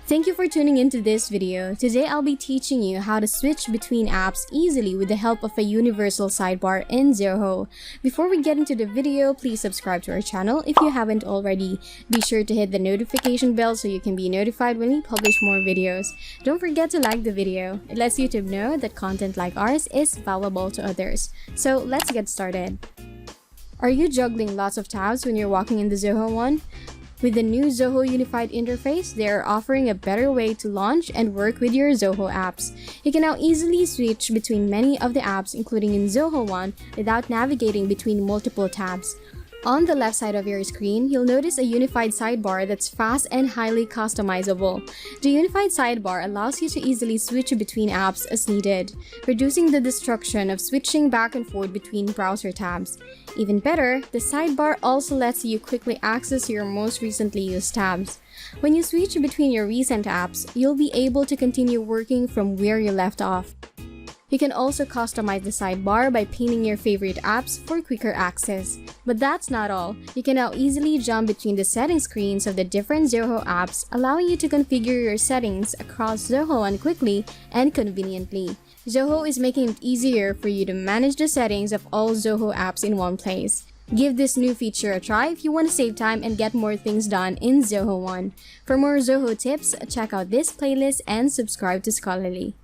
Thank you for tuning into this video. Today I'll be teaching you how to switch between apps easily with the help of a universal sidebar in Zoho. Before we get into the video, please subscribe to our channel if you haven't already. Be sure to hit the notification bell so you can be notified when we publish more videos. Don't forget to like the video. It lets YouTube know that content like ours is valuable to others. So let's get started. Are you juggling lots of tabs when you're walking in the Zoho One? With the new Zoho Unified interface, they are offering a better way to launch and work with your Zoho apps. You can now easily switch between many of the apps, including in Zoho One, without navigating between multiple tabs. On the left side of your screen, you'll notice a unified sidebar that's fast and highly customizable. The unified sidebar allows you to easily switch between apps as needed, reducing the distraction of switching back and forth between browser tabs. Even better, the sidebar also lets you quickly access your most recently used tabs. When you switch between your recent apps, you'll be able to continue working from where you left off. You can also customize the sidebar by pinning your favorite apps for quicker access. But that's not all. You can now easily jump between the settings screens of the different Zoho apps, allowing you to configure your settings across Zoho One quickly and conveniently. Zoho is making it easier for you to manage the settings of all Zoho apps in one place. Give this new feature a try if you want to save time and get more things done in Zoho One. For more Zoho tips, check out this playlist and subscribe to Scholarly.